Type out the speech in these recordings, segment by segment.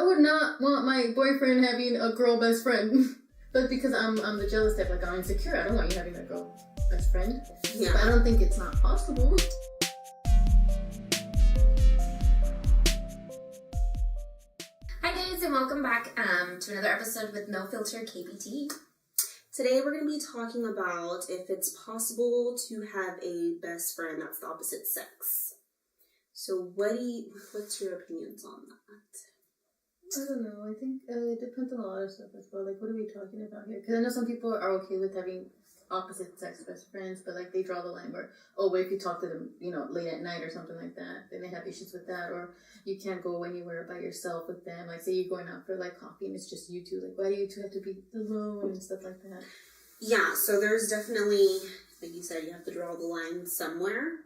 would not want my boyfriend having a girl best friend. But because I'm the jealous type, like I'm insecure, I don't want you having a girl best friend. Yeah. But I don't think it's not possible. Hi guys, and welcome back to another episode with No Filter KPT. Today we're going to be talking about if it's possible to have a best friend that's the opposite sex. So what's your opinions on that? I don't know. I think it depends on a lot of stuff as well. Like, what are we talking about here? Because I know some people are okay with having opposite sex best friends, but like they draw the line where, oh, what if you talk to them, late at night or something like that? Then they have issues with that, or you can't go anywhere by yourself with them. Like, say you're going out for like coffee and it's just you two. Like, why do you two have to be alone and stuff like that? Yeah. So there's definitely, like you said, you have to draw the line somewhere.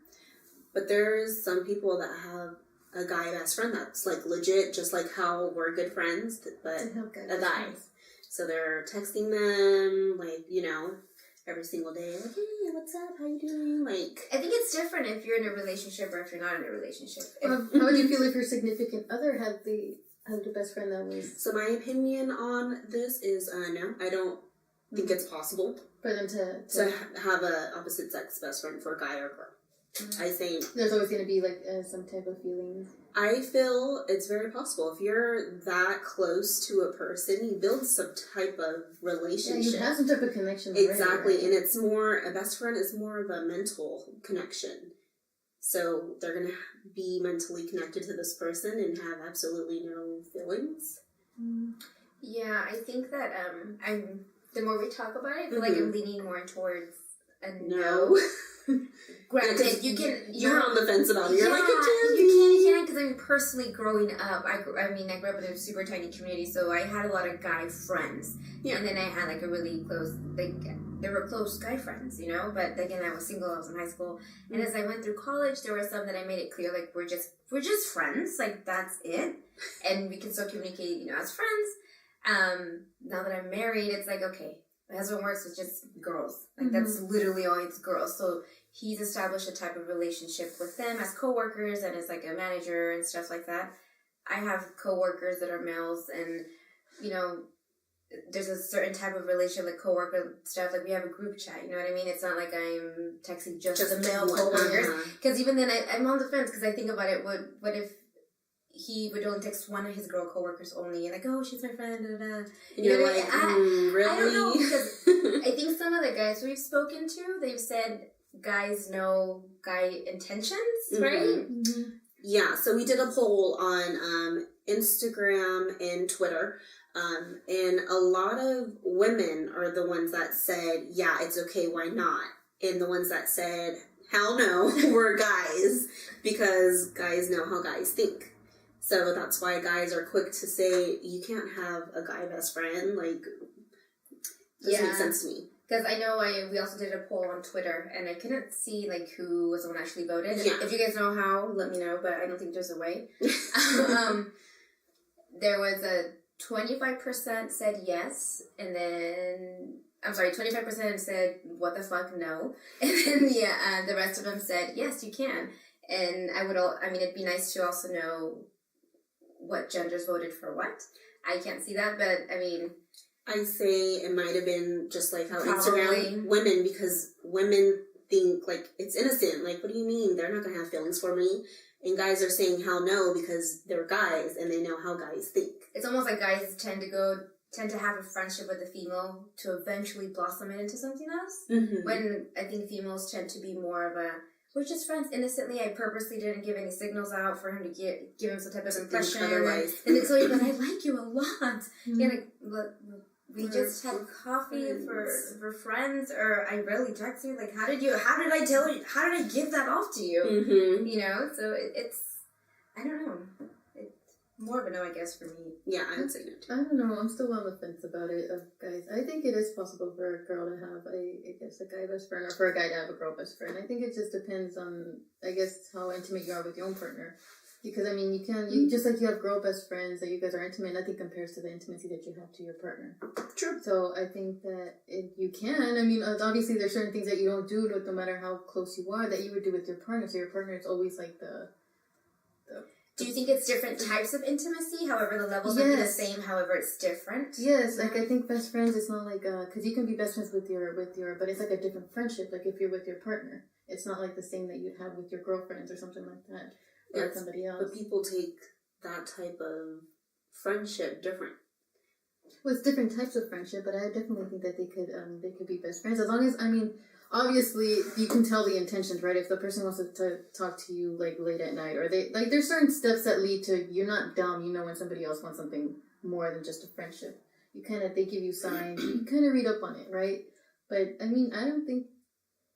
But there's some people that have a guy best friend that's like legit, just like how we're good friends, but a guy. So they're texting them like, every single day, like, hey, what's up? How you doing? Like, I think it's different if you're in a relationship or if you're not in a relationship. How would you feel if your significant other had the best friend that was? So my opinion on this is no, I don't think it's possible for them to have a opposite sex best friend for a guy or girl. I think there's always going to be like some type of feelings. I feel it's very possible. If you're that close to a person, you build some type of relationship. Yeah, you have some type of connection. Exactly, right? And it's more, a best friend is more of a mental connection. So they're going to be mentally connected to this person and have absolutely no feelings. Yeah, I think that the more we talk about it, I feel like I'm leaning more towards a no. Granted, you're on the fence about it. You're like, you can, because personally growing up, I grew up in a super tiny community, so I had a lot of guy friends. Yeah. And then I had like a really close, there were close guy friends, but again, I was single, I was in high school. And as I went through college, there were some that I made it clear, like, we're just friends, like, that's it. And we can still communicate, as friends. Now that I'm married, it's like, okay, my husband works with just girls. Like, that's literally all it's girls. So he's established a type of relationship with them as coworkers and as like a manager and stuff like that. I have coworkers that are males, and there's a certain type of relationship, like coworker stuff. Like, we have a group chat. You know what I mean? It's not like I'm texting just the male coworkers. Because even then, I'm on the fence because I think about it. What if he would only text one of his girl coworkers only, and like, oh, she's my friend, da, da, da. And you're like, really? I don't know, because I think some of the guys we've spoken to, they've said guys know guy intentions, right? Mm-hmm. Yeah, so we did a poll on Instagram and Twitter, and a lot of women are the ones that said, yeah, it's okay, why not? And the ones that said, hell no, were guys, because guys know how guys think. So that's why guys are quick to say, you can't have a guy best friend. Like, doesn't make sense to me. Because I know we also did a poll on Twitter, and I couldn't see, like, who was the one actually voted. Yeah. If you guys know how, let me know, but I don't think there's a way. There was a 25% said yes, and then... 25% said, what the fuck, no. And then, the rest of them said, yes, you can. And it'd be nice to also know what genders voted for what. I can't see that, but I say it might have been just like how probably. Instagram women, because women think like it's innocent. Like, what do you mean? They're not going to have feelings for me. And guys are saying hell no because they're guys and they know how guys think. It's almost like guys tend to have a friendship with a female to eventually blossom it into something else. Mm-hmm. When I think females tend to be more of a, we're just friends innocently. I purposely didn't give any signals out for him to give him some type of impression. And it's like, but I like you a lot. Mm-hmm. Yeah, like, look, we just had coffee for friends, or I rarely text you. Like, how did I give that off to you? Mm-hmm. So it's, I don't know. More of a no, I guess, for me. Yeah, I would say no, too. I don't know. I'm still on the fence about it, guys. I think it is possible for a girl to have a guy best friend, or for a guy to have a girl best friend. I think it just depends on, I guess, how intimate you are with your own partner. Because, you just like you have girl best friends that you guys are intimate, nothing compares to the intimacy that you have to your partner. True. So I think that you can. Obviously there's certain things that you don't do, no matter how close you are, that you would do with your partner. So your partner is always like the Do you think it's different types of intimacy? However, the levels would be the same. However, it's different. Yes, like I think best friends. It's not like because you can be best friends with your, but it's like a different friendship. Like if you're with your partner, it's not like the same that you'd have with your girlfriends or something like that, or somebody else. But people take that type of friendship different. Well, it's different types of friendship, but I definitely think that they could be best friends as long as obviously you can tell the intentions, right? If the person wants to talk to you like late at night, or they like there's certain steps that lead to you're not dumb, you know when somebody else wants something more than just a friendship. They give you signs, you kind of read up on it, right? But I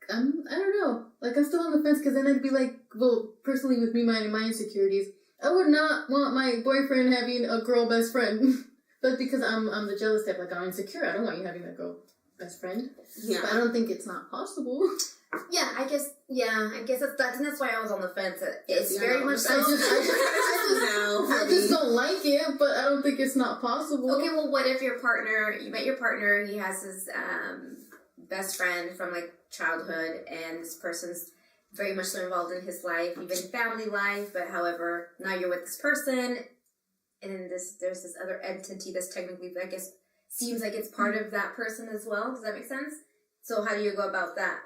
don't know. Like I'm still on the fence because then I'd be like, well, personally with me, my insecurities, I would not want my boyfriend having a girl best friend. But because I'm the jealous type, like I'm insecure, I don't want you having a girl best friend. Yeah. But I don't think it's not possible. Yeah, I guess that's why I was on the fence. It's very much so. I just don't like it, but I don't think it's not possible. Okay, well, what if you met your partner, he has his best friend from like childhood, and this person's very much so involved in his life, even family life, but however, now you're with this person, and then there's this other entity that's technically, I guess, seems like it's part of that person as well. Does that make sense? So how do you go about that?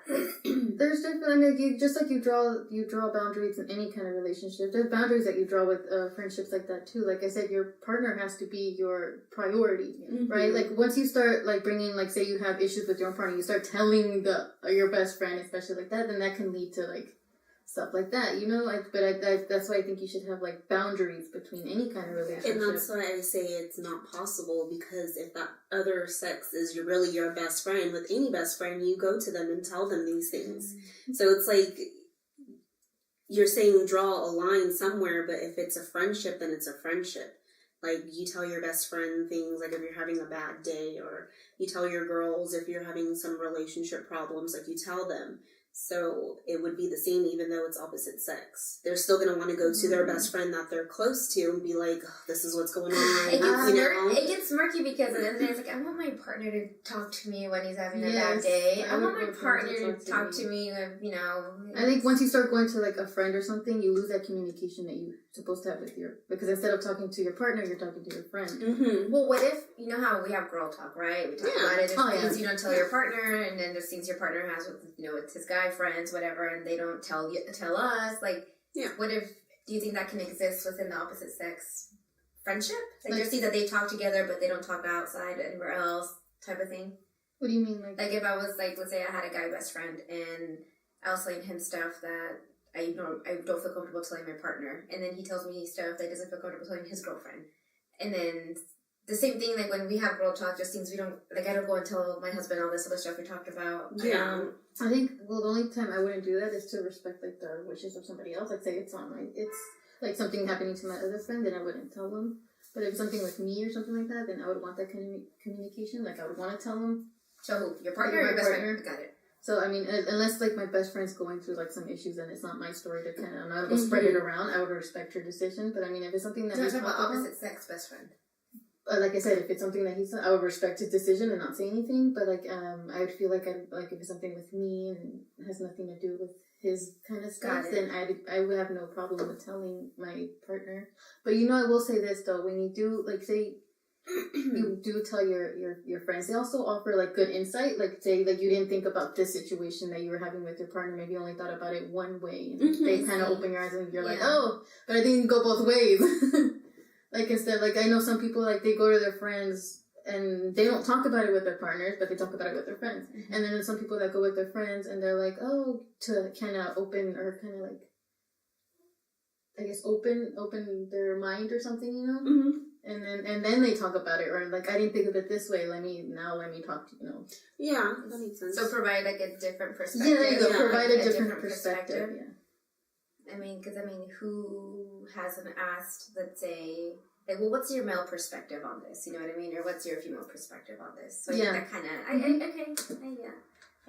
There's definitely, just like you draw boundaries in any kind of relationship. There's boundaries that you draw with friendships like that too. Like I said, your partner has to be your priority, right? Like once you start like bringing, like say you have issues with your own partner, you start telling your best friend, especially like that, then that can lead to like stuff like that, you know? That's why I think you should have like boundaries between any kind of relationship. And that's why I say it's not possible, because if that other sex is really your best friend, with any best friend, you go to them and tell them these things. So it's like you're saying draw a line somewhere, but if it's a friendship, then it's a friendship. Like you tell your best friend things, like if you're having a bad day, or you tell your girls if you're having some relationship problems, like you tell them. So it would be the same even though it's opposite sex. They're still going to want to go to their best friend that they're close to and be like, oh, this is what's going on. It gets murky because at the end of the day, it's like, I want my partner to talk to me when he's having a bad day. I want my partner to talk to me, you know. I think once you start going to like a friend or something, you lose that communication that you're supposed to have with because instead of talking to your partner, you're talking to your friend. Mm-hmm. Well, what if, you know how we have girl talk, right? We talk about it. There's things you don't tell your partner, and then there's things your partner has with, with his guy friends, whatever, and they don't tell us. Like, what if, do you think that can exist within the opposite sex friendship? Like just see that they talk together, but they don't talk outside anywhere else, type of thing? What do you mean? Like if I was like, let's say I had a guy best friend, and I was telling him stuff that I don't feel comfortable telling my partner, and then he tells me stuff that he doesn't feel comfortable telling his girlfriend, and then the same thing, like when we have girl talk, just things we don't, like I don't go and tell my husband all this other stuff we talked about. Yeah. I think, well, the only time I wouldn't do that is to respect, like, the wishes of somebody else. Like, say it's like, something happening to my other friend, then I wouldn't tell them. But if it's something with me or something like that, then I would want that kind of communication. Like, I would want to tell them. So, your partner or your best friend? Got it. So, I mean, unless, like, my best friend's going through, like, some issues and it's not my story to kind of, I'm not going to spread it around, I would respect her decision. But, I mean, if it's something that you're talking about opposite sex best friend. Like I said, if it's something that he's done, I would respect his decision and not say anything. But like, I would feel like if it's something with me and has nothing to do with his kind of stuff, then I would have no problem with telling my partner. But I will say this though: when you do, like, say you do tell your friends, they also offer like good insight. Like say like you didn't think about this situation that you were having with your partner, maybe you only thought about it one way, and they kind of open your eyes and you're like, oh, but I think it can go both ways. Like, instead, like, I know some people, like, they go to their friends, and they don't talk about it with their partners, but they talk about it with their friends. Mm-hmm. And then there's some people that go with their friends, and they're like, oh, to kind of open, or kind of, like, I guess, open their mind or something, Mm-hmm. And then they talk about it, or, like, I didn't think of it this way, let me talk to you, Yeah, that makes sense. So provide, like, a different perspective. Yeah, there you go, provide a different perspective, yeah. Who hasn't asked, let's say, like, well, what's your male perspective on this? You know what I mean? Or what's your female perspective on this? So I think that kind of,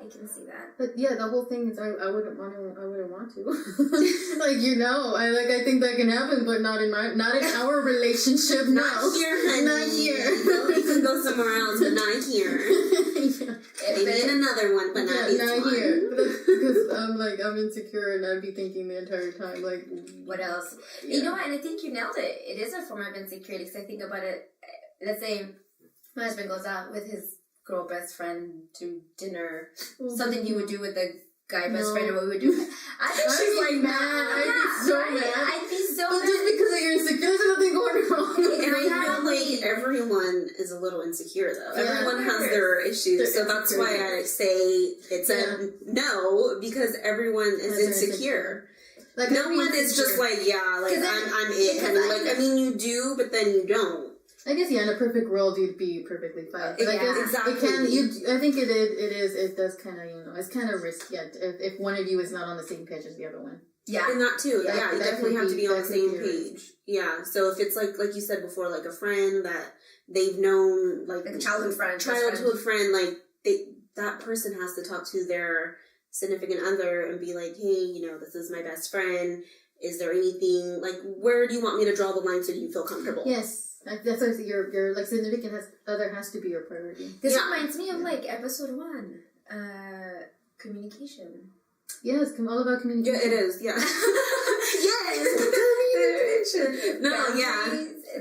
I can see that. But yeah, the whole thing is I wouldn't want to. Like, I think that can happen, but not in our relationship. Not here, honey. Not here. You can go somewhere else, but not here. Maybe in another one, but not here. Because I'm insecure and I'd be thinking the entire time, like, what else? Yeah. You know what? And I think you nailed it. It is a form of insecurity because I think about it. Let's say my husband goes out with his girl best friend to dinner. Something you would do with the guy best friend, or what we would do. I think she's like mad. I'd be so mad. I'd be so but mad. just because of your insecurity, there's nothing going wrong. And I feel like everyone is a little insecure, though. Yeah. Everyone has their issues, so that's why I say it's a no, because everyone is insecure. Like, no one is just like, I'm it. Honey. I mean, you do, but then you don't. I guess, in a perfect world, you'd be perfectly fine. But I guess exactly. I think it does kind of, it's kind of risky if one of you is not on the same page as the other one. Yeah. And that too. Yeah, you definitely have to be on the same page. Risky. Yeah. So if it's like you said before, like a friend that they've known, like a childhood friend, like that person has to talk to their significant other and be like, hey, this is my best friend. Is there anything, like, where do you want me to draw the line so you feel comfortable? Yes. That's why your like significant other has to be your priority. This reminds me of like episode 1, communication. Yeah, it's all about communication. Yeah, it is. Yeah. Yes. Communication.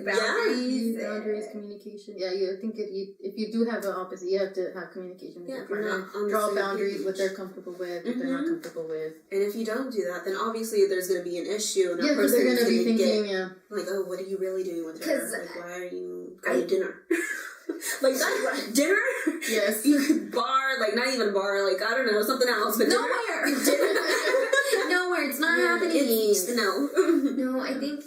Boundaries, communication. Yeah, I think if you do have an opposite, you have to have communication with your partner. Draw boundaries, what they're comfortable with, what they're not comfortable with. And if you don't do that, then obviously there's going to be an issue, and that because they're going to be thinking, like, oh, what are you really doing with her? Like, why are you going to dinner? Like, that dinner? Yes. Bar, like, not even a bar, like, I don't know, something else, but nowhere. Nowhere, it's not happening. It's just no, I think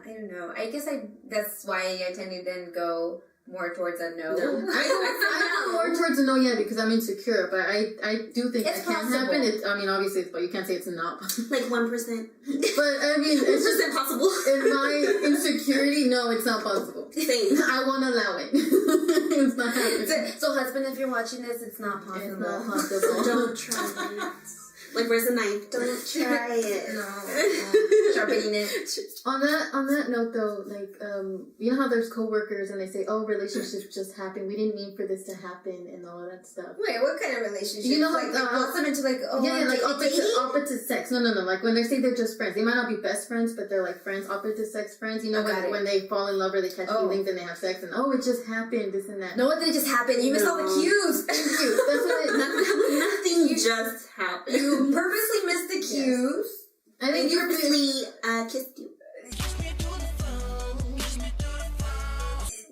I don't know. I guess that's why I tend to then go more towards a no. I go more towards a no, because I'm insecure, but I do think it can happen. Obviously, but you can't say it's not. Like 1%. But, it's just impossible. In my insecurity, no, it's not possible. Same. I won't allow it. It's not happening. So, husband, if you're watching this, it's not possible. It's not possible. Don't try it. Like, where's the knife? Don't try it. No. Sharpening it. On that note, though, like, you know how there's coworkers and they say, "Oh, relationships just happen. We didn't mean for this to happen," and all of that stuff. Wait, what kind of relationship? You know, like blossom into like opposite sex. No. Like when they say they're just friends, they might not be best friends, but they're like friends, opposite sex friends. You know, when they fall in love or they catch feelings and they have sex, and it just happened, this and that. No, what did it just happen? You missed all the cues. Thank you. That's what nothing just happened. You purposely missed the cues. Yes. I think you purposely kissed you.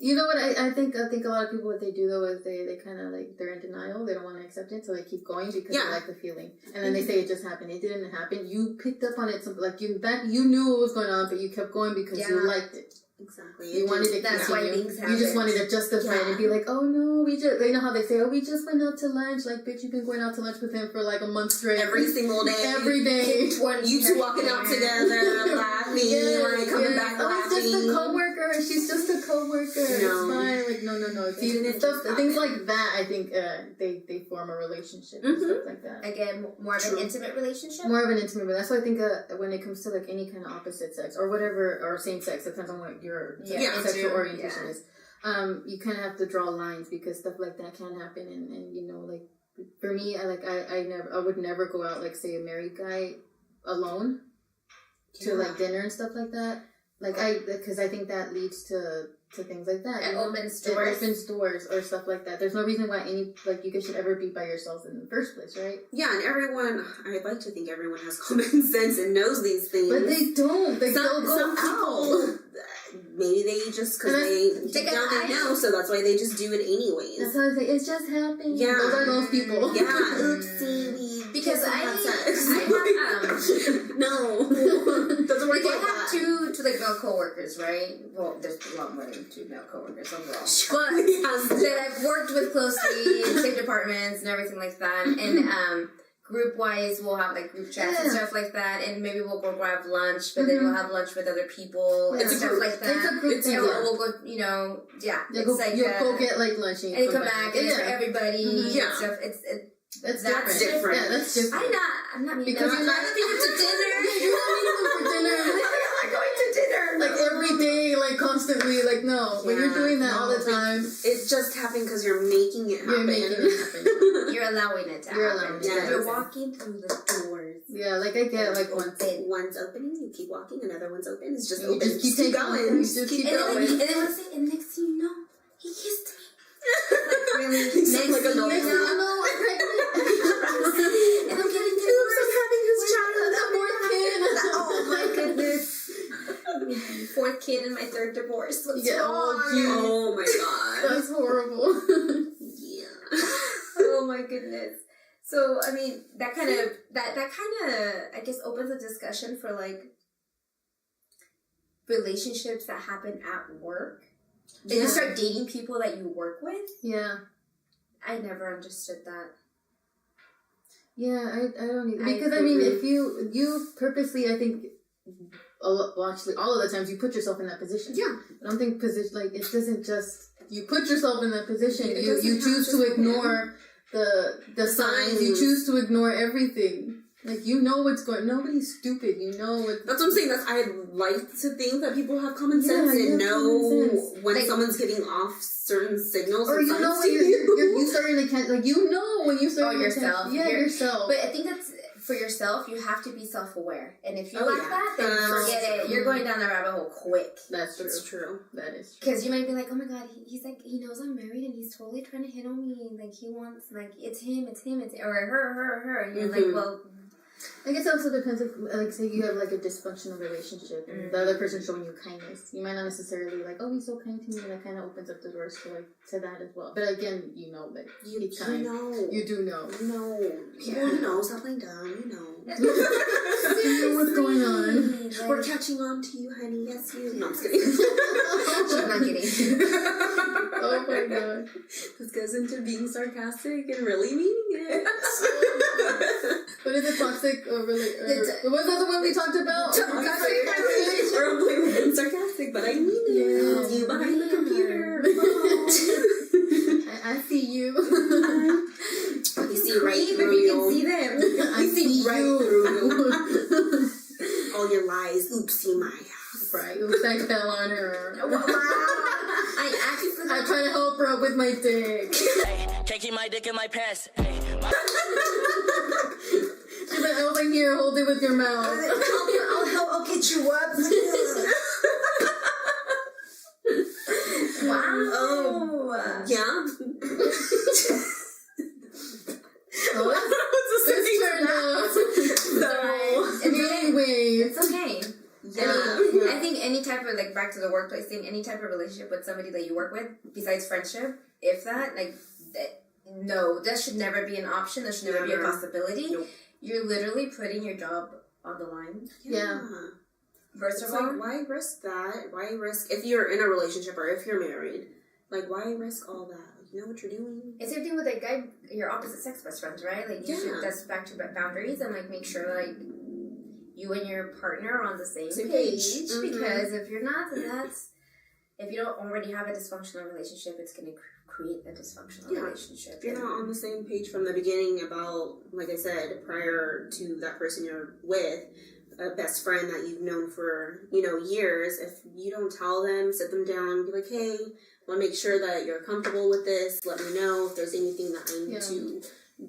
You know what? I think a lot of people, what they do though is they kind of like, they're in denial. They don't want to accept it, so they keep going because they like the feeling. And then they say it just happened. It didn't happen. You picked up on it. Something like you knew what was going on, but you kept going because you liked it. Exactly. You wanted to That's why things happen. You just wanted to justify it and be like, oh no, they know how they say, oh, we just went out to lunch. Like, bitch, you've been going out to lunch with him for like a month straight. Every single day. Every day. You two walking out together, laughing, coming back laughing. He's just a coworker. She's just a coworker. No. It's fine. Like, no. Things like that, I think they form a relationship and stuff like that. Again, more of an intimate relationship? More of an intimate relationship. That's why I think when it comes to like any kind of opposite sex or whatever, or same sex, depends on what your sexual orientation is. You kind of have to draw lines because stuff like that can happen, and like for me, I would never go out, like, say, a married guy alone to like dinner and stuff like that. Like because I think that leads to things like that. It opens doors. It opens doors or stuff like that. There's no reason why you guys should ever be by yourselves in the first place, right? Yeah, and I'd like to think everyone has common sense and knows these things. But they don't. Some people, maybe they just, because they don't know, so that's why they just do it anyways. That's how I say, it's just happened. Yeah. Those are those people. Yeah, oopsie, because I have no, doesn't work like that. I have two like male coworkers, right? Well, there's a lot more than 2 male coworkers overall, but that I've worked with closely in same departments and everything like that. And group-wise, we'll have, like, group chats and stuff like that, and maybe we'll go grab lunch, but then we'll have lunch with other people and stuff like that. It's a group thing. We'll go, you know, it's like... You'll go get, like, lunch and come back, and it's for everybody and stuff. That's different. Yeah, that's different. I'm not meeting because them. you're not meeting them to dinner. Yeah, you're not meeting them for dinner. I'm going to dinner. Like every day, like constantly, like no. When you're doing that all the time, it's just happening because you're making it happen. You're making it happen. You're allowing it to happen. You're allowing it to happen. You're walking through the doors. Yeah, like I get like one's opening, you keep walking, another one's open. It's just you open. Just keep going. You just keep going. And then what's it? And next thing you know, he kissed me. Like really? Next thing you know, I'm pregnant. And I'm getting divorced. I'm having his child. The fourth kid. Oh my goodness. Fourth kid in my third divorce. What's wrong? Oh my god. That's horrible. Yeah. Oh my goodness. So I mean that kind of I guess opens a discussion for like relationships that happen at work. Then you start dating people that you work with. Yeah. I never understood that. Yeah, I don't either. Because I mean, if you purposely, I think, actually, all of the times you put yourself in that position. Yeah. I don't think it doesn't just, you put yourself in that position. You choose to ignore the signs. You choose to ignore everything. Like, you know what's going, nobody's stupid. You know what. That's what I'm saying. I'd like to think that people have common sense and know when like, someone's getting off certain signals. Or you know when you're starting to catch, like, you know when you start yourself. Yourself. But I think that's, for yourself, you have to be self-aware. And if you lack that, then forget it. You're going down the rabbit hole quick. That's true. That is true. Because you might be like, oh my god, he's like, he knows I'm married and he's totally trying to hit on me. Like, he wants, like, it's him, or her. And you're like, well... I guess it also depends if, like, say you have, like, a dysfunctional relationship and the other person showing you kindness. You might not necessarily, like, oh, he's so kind to me, and that kind of opens up the doors to, like, to that as well. But again, you know that he's kind. You do know. You know, stop playing dumb, you know. You know what's going on. We're catching on to you, honey. Yes, you. No, I'm just kidding. I'm not kidding. Oh my god. This goes into being sarcastic and really meaning it. What is it, toxic or really? Was that the one we talked about? We're being sarcastic, but I mean it. Yeah. You behind the computer. I see you. You see right through you. You can see them. I see right through you. All your lies. Oopsie, Maya. Right. Oops, I fell on her. Wow. I try to help her up with my dick. Hey, can't keep my dick in my pants. Hey, She's like, oh, like, here, hold it with your mouth. I'll get you up. Wow. Oh. Yeah. Anyways. It's okay. Yeah. I think any type of, like, back to the workplace thing, any type of relationship with somebody that you work with, besides friendship, if that, like, no, that should never be an option. That should never be a possibility. Nope. You're literally putting your job on the line. Yeah. First of all, like, why risk that? Why risk, if you're in a relationship or if you're married, like, why risk all that? You know what you're doing? It's the same thing with, like, your opposite sex best friends, right? Like, you should, that's back to boundaries and, like, make sure, like, you and your partner are on the same page. Mm-hmm. Because if you're not, then if you don't already have a dysfunctional relationship, it's going to create a dysfunctional relationship. If you're not on the same page from the beginning about, like I said, prior to that person you're with, a best friend that you've known for, years, if you don't tell them, sit them down, be like, hey, I want to make sure that you're comfortable with this. Let me know if there's anything that I need to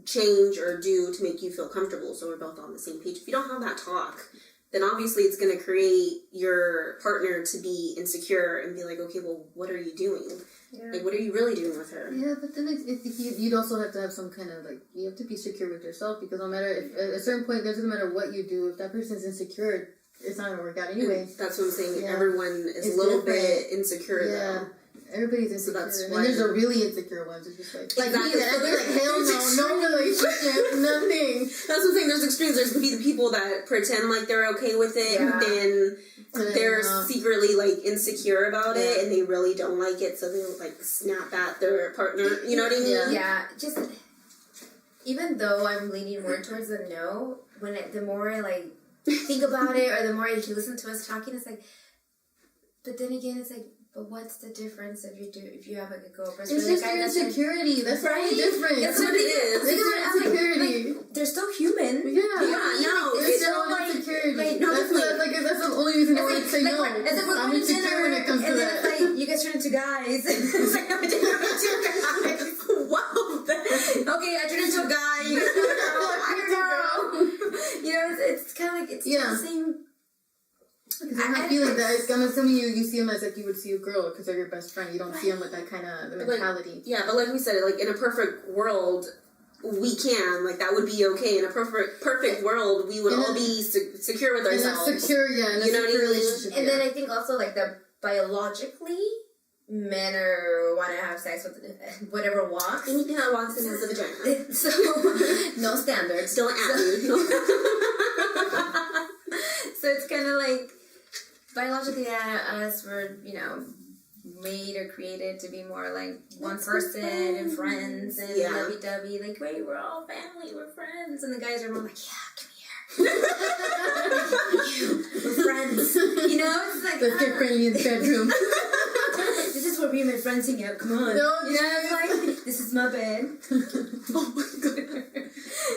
change or do to make you feel comfortable so we're both on the same page. If you don't have that talk, then obviously it's going to create your partner to be insecure and be like, okay, well, what are you doing? Yeah. Like, what are you really doing with her? Yeah, but then you'd also have to have some kind of, like, you have to be secure with yourself, because no matter, if, at a certain point, it doesn't matter what you do, if that person's insecure, it's not going to work out anyway. And that's what I'm saying. Yeah. Everyone is a little bit insecure, though. Everybody's insecure. So that's and then there's the really insecure ones. It's just like me, exactly. I'd be like, hell no relationship, nothing. That's what I'm saying. There's extremes. There's going to be the people that pretend like they're okay with it, and then they're secretly, like, insecure about it, and they really don't like it, so they'll, like, snap at their partner. You know what I mean? Yeah. Just even though I'm leaning more towards the no, the more I like think about it, or the more I listen to us talking, it's like. But then again, it's like, but what's the difference if you have like a girlfriend? It's just your insecurity. That's right. Different. That's what it is. It's your insecurity. Like, they're still human. Yeah. No, it's still your insecurity. Like, no, that's the only reason why I say no. It's like we're I'm going to insecure dinner, when it comes to and then that. it's like you guys turn into guys. It's like I'm into guys. Wow. Okay, I turn into a guy. You're a girl. You know, it's kind of like it's the same. I feel like that. I'm assuming you see him as like you would see a girl because they're your best friend. You don't see him with that kind of mentality. But like we said, like in a perfect world, we can that would be okay. In a perfect world, we would all be secure with ourselves. In a secure relationship. And then I think also like that biologically, men want to have sex with whatever walks. Anything that walks in has a vagina. So no standards. Don't at me. So it's kind of like. Biologically, us were, made or created to be more like one person and friends and lovey-dovey. Like, wait, we're all family, we're friends. And the guys are more like, yeah, come here. We're friends. It's like... Let's get friendly in the bedroom. This is where me and my friends hang out. Come on. No, it's like, this is my bed. Oh my god.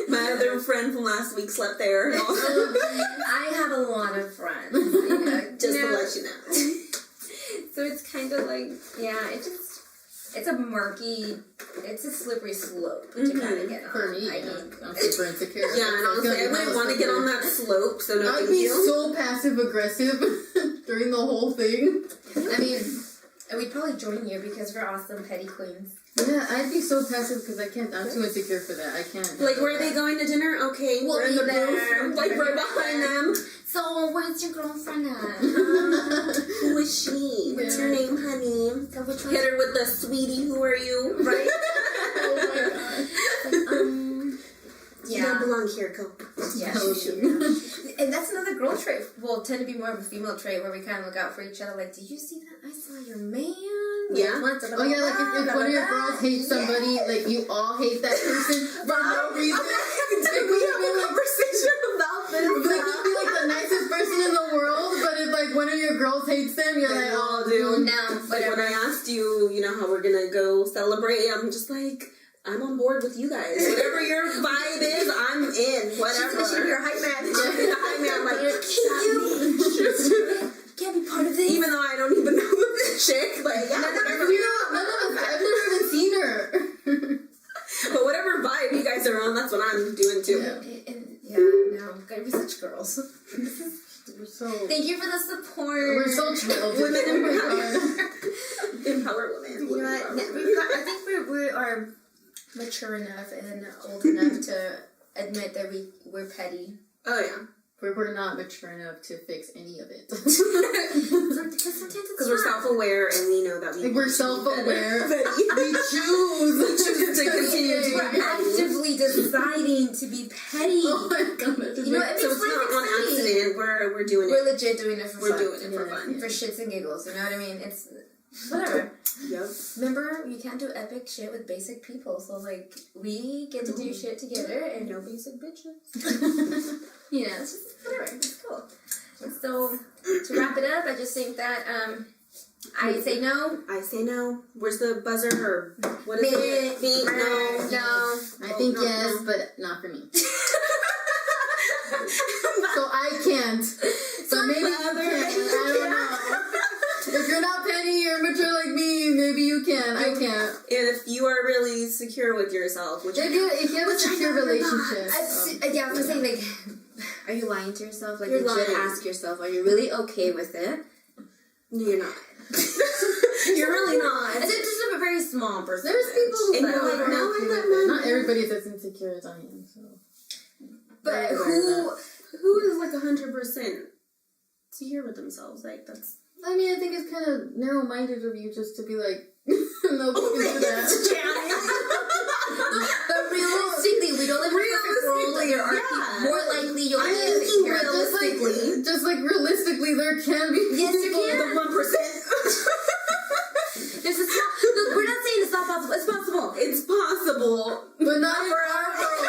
My other friend from last week slept there. I have a lot of friends. Just to let you know. So it's kind of like, it's a murky, it's a slippery slope to kind of get on. For me, I'm super insecure. Yeah, and honestly, I wouldn't want to get on that slope, so no I'd be so passive-aggressive during the whole thing. I mean, we'd probably join you because we're awesome petty queens. Yeah, I'd be so passive because I'm too insecure for that. I can't. Like, where are they going to dinner? Okay, we're in the booth. Like, right behind them. So, where's your girlfriend at? Who is she? What's your name, honey? So which Hit her with the sweetie, who are you? Right? Oh my god. You don't belong here, go. Yeah, and that's another girl trait. Well, tend to be more of a female trait where we kind of look out for each other. Like, did you see that? I saw your man. Yeah. Like if one of your girls hates somebody, like you all hate that person for no reason. We have a conversation about this. They could be like the nicest person in the world, but if like one of your girls hates them, you're like, oh, dude. No, like when I asked you, how we're gonna go celebrate, I'm just like, I'm on board with you guys. Whatever your vibe is, I'm in. Whatever. She's your hype man. She's the hype man. Like, can't be part of this. Even though I don't even know this chick. Like, I've never even seen her. But whatever vibe you guys are on, that's what I'm doing too. No, gotta be such girls. Thank you for the support. We're so chilled. Women empower women. You know what? I think we are mature enough and old enough to admit that we're petty. Oh yeah. We're not mature enough to fix any of it. Because we're self-aware and we know that we're self-aware. We choose to continue to be petty. We're actively deciding to be petty. Oh my god. It makes so it's not on accident. We're doing it. We're legit doing it for fun. We're doing it for fun. For shits and giggles. You know what I mean? It's whatever. Yep. Remember, you can't do epic shit with basic people. So, like, we get to do shit together and no basic bitches. It's just whatever. It's cool. And so, to wrap it up, I just think that I say no. I say no. Where's the buzzer? Or what is it? Me? No. I think yes, but not for me. So I can't. So maybe you can. I don't know. If you're not petty or mature like me, maybe you can. I can't. And if you are really secure with yourself, which if you have a secure relationship. I was saying, like, are you lying to yourself? Like, you're you should lying. ask yourself, are you really okay with it? No, you're not. You're really not. It's just a very small percentage. There's people who no, not everybody's as insecure as I am. So, but who is like 100% secure with themselves? Like that's. I mean, I think it's kind of narrow-minded of you just to be like, no, we can do that. But realistically, we don't live in a perfect world. There are people more likely you'll get realistically. Just like realistically, there can be people. The 1%. There's a small. Look, we're not saying it's not possible. It's possible. It's possible, but not for our world.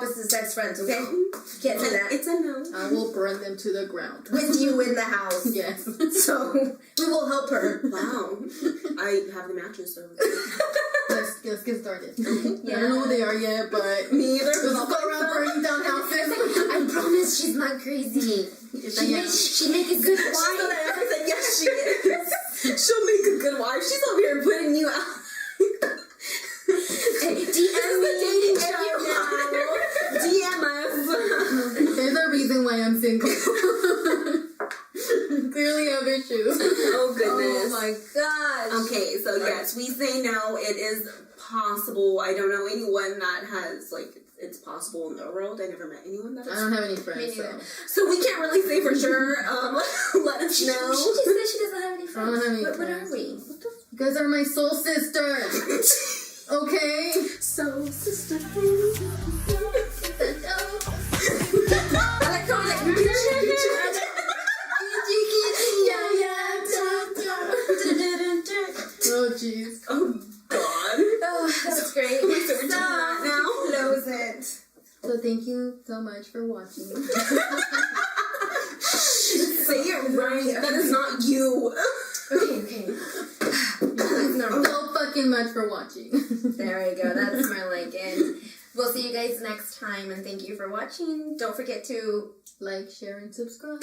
opposite sex friends, okay? Can't say that. It's a no. I will burn them to the ground. With you in the house. Yes. So, we will help her. Wow. I have the matches over there. Let's get started. Yeah. I don't know who they are yet, but Me either. let's go around burning down houses. I promise she's not crazy. She make a good She's wife. gonna ever say, yes, she is. She'll make a good wife. She's over here putting you out. Hey, DM This is me a dating if show you now. DM us. There's a reason why I'm single. Clearly have issues. Oh, goodness. Oh my gosh. Okay, so yes, we say no. It is possible. I don't know anyone that has, like, it's possible in the world. I never met anyone that I is. don't have any friends, so. So we can't really say for sure. Let us She know. just said she doesn't have any friends. I don't have any What friends. are we? You guys are my soul sisters. Okay? So, sister. I like how like Oh, jeez. Oh, God. oh, that's great. So we're doing that now? Close it. So thank you so much for watching. Say it right. That is not you. Okay. So fucking much for watching. There we go. That's my like end. We'll see you guys next time, and thank you for watching. Don't forget to Like, share, and subscribe.